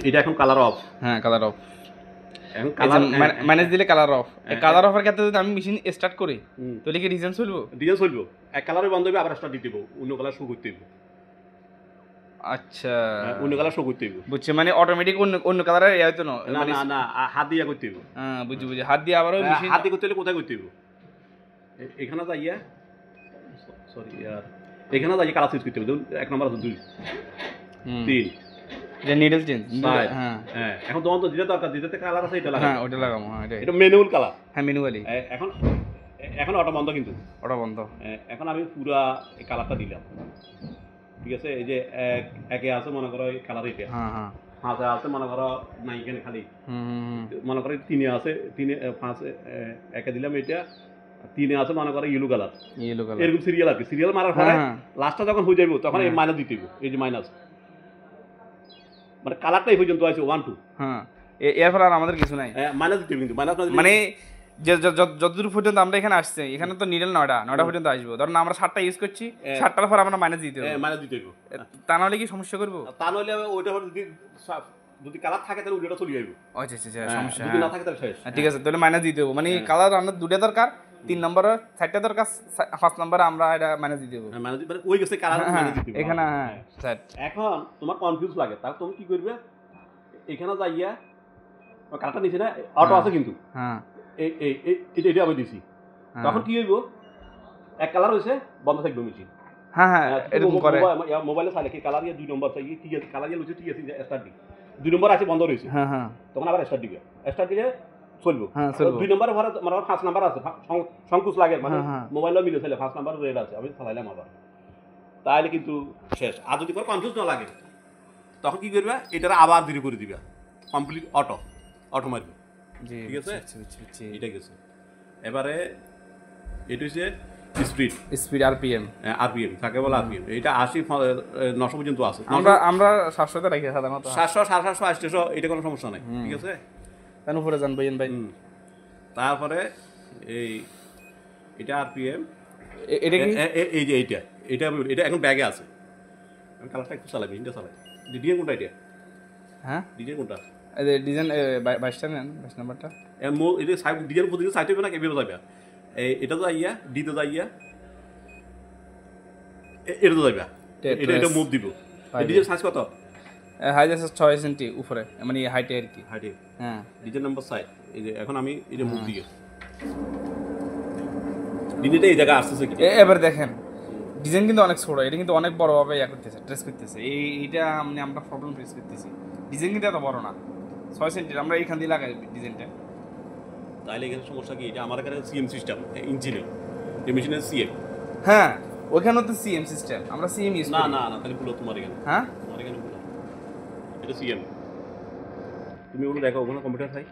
এটা এখন colour of. হ্যাঁ কালার অফ, এখন কালার ম্যানেজ দিলে কালার অফ। কালার অফের ক্ষেত্রে যদি আমি মেশিন স্টার্ট করি তাহলে কি রিজন চলবো? রিজন চলবো, এক কালারে বন্ধ হবে আবার স্টার্ট দিতে হবে, অন্য কালার শো করতে হবে। আচ্ছা অন্য কালার শো করতে হবে, বুঝছি, মানে অটোমেটিক অন্য কালারের ইয়ে হতো না? না না না, হাত দিয়ে করতে হবে। হ্যাঁ বুঝছি বুঝছি, হাত দিয়ে আবারও মেশিন হাত দিয়ে করতে হলে কোথায় করতে হবে? এখানে যাইয়া, সরি यार, এখানে যাইয়া কালার চেঞ্জ করতে হবে। ধরুন 1 নম্বর আছে 2 3, এটা নিডল চেঞ্জ। হ্যাঁ হ্যাঁ, এখন তোমার তো যেটা দরকার, যেটাতে কালার আছে এটা লাগাও। হ্যাঁ ওটা লাগাবো। হ্যাঁ এটা ম্যানুয়াল কালার। হ্যাঁ ম্যানুয়ালি। এখন এখন অটো বন্ধ, কিন্তু ওটা বন্ধ। এখন আমি পুরা এই কালারটা দিলাম, ঠিক আছে? এই যে একে আছে মনে করো এই কালার, এটা হ্যাঁ হ্যাঁ, 5 আছে মনে করো নাই, এখানে খালি মনে করো 3 আছে, 3 5 একে দিলাম, এটা 3 আছে মনে করো ইয়েলো কালার, এরকম সিরিয়াল আর কি। সিরিয়াল মারার পরে লাস্টটা যখন হয়ে যাবে তখন এই মাইনাস দিতে হবে, এই যে মাইনাস, মানে কালারটাই পর্যন্ত আছে 1 2। হ্যাঁ এরপর আর আমাদের কিছু নাই, মাইনাস দিতে হবে, কিন্তু মাইনাস মানে যতদূর পর্যন্ত আমরা এখানে আসছি, এখানে তো নিডল 9টা পর্যন্ত আসবো। ধরুন আমরা 7টা ইউজ করছি, 7টার পর আমরা মাইনাস দিতে হবে। মাইনাস দিতে হবে, তা নাহলে কি সমস্যা করবো? তা নইলে ওইটা যদি কালার থাকে তাহলে ওইটা চলে যাবে। আচ্ছা আচ্ছা সমস্যা, যদি না থাকে তাহলে শেষ। ঠিক আছে, তাহলে মাইনাস দিতে হবে। মানে কালার আমরা 2টা দরকার, 3 নম্বরে 4টা দরকার, 5 নম্বরে আমরা এটা মাইনাস দিতে হবে। মাইনাস দিতে ওই গেছে কালার মাইনাস দিতে হবে এখানে। হ্যাঁ স্যার, এখন তোমার কনফিউজ লাগে, তাহলে তুমি কি করবে? এখানে যাইয়া কালারটা নিচে না অটো আছে, কিন্তু হ্যাঁ এটা আমি দিছি, তখন কি হইব? এক কালার হয়েছে, বন্ধ থাকবে মেশিন। হ্যাঁ হ্যাঁ এরকম করে মোবাইলে চাইলে কি কালার ইয়ে 2 নম্বর চাই, ঠিক আছে কালার ইয়ে লুচি, ঠিক আছে স্টার্ট দি 2 নম্বর আছে বন্ধ রয়েছে। হ্যাঁ হ্যাঁ, তখন আবার স্টার্ট দিবে, স্টার্ট দিলে চলবে। হ্যাঁ চলবে। 2 নম্বরে মানে 5 নাম্বার আছে, সংকোচ লাগে, মানে মোবাইলও মিলে চাইলে 5 নাম্বার রেড আছে, আমি চালাইলাম আবার, তাহলে কিন্তু শেষ। আর যদি কোনো কনফিউজ না লাগে তখন কি করবে? এটার আবার ধীরে করে দিবে, কমপ্লিট অটো মারবে। ঠিক আছে, এটা গেছে। এবারে এটা হচ্ছে স্পিড আরপিএম থাকে বলে আরপিএম। এটা 80 900 পর্যন্ত আছে। আমরা 700তে রাখি সাধারণত, 700 750 800, এটা কোনো সমস্যা নাই, ঠিক আছে? তার উপরে যান ভাই। তারপরে এটা আরপিএম, এটা কি? এই যে এটা এখন ব্যাগে আছে। আমি কালারটা একটু চালাই, মেশিনটা চালাই। ডিজাইন কোনটা এটা? হ্যাঁ ডিজাইন কোনটা? ডিজাইন 22টা নেন, 22 নাম্বারটা। এটা ডিজাইন প্রতিদিন চাইতে হবে না, কেভাবে যাবে? এটা তো যাইয়া ডিতে যাইয়া এটা তো যাইবা, এটা মুভ দিব। ডিজাইন সাইজ কত? হাইট আছে 6 সেন্টি উপরে, মানে হাইটে আর কি। হাইটে, হ্যাঁ। ডিজাইন নাম্বার সাইজ এই যে, এখন আমি এই যে মুভ দিয়ে ডিজাইনটা এই জায়গা আসতেছে কি? এবার দেখেন ডিজাইন কিন্তু অনেক ছোট, এটা কিন্তু অনেক বড় ভাবে করতেছে, ট্রেস করতেছে। এইটা আমরা প্রবলেম ফেস করতেছি। ডিজাইন কিন্তু এত বড় না, 6 সেন্টি। আমরা এইখান দিয়ে লাগাই ডিজাইনটা, তাইলে এখানে সমস্যা কি? এটা আমার এখানে সিএম সিস্টেম ইঞ্জিনের, এই মেশিনের সিএম। হ্যাঁ ওইখানে তো সিএম সিস্টেম, আমরা সিএম ইউজ করি। না না না, তাহলে ভুল তোমার এখানে। হ্যাঁ তোমার এখানে ভুল, এটা সিএম। তুমি ওগুলো দেখো, ওখানে কম্পিউটার চাই।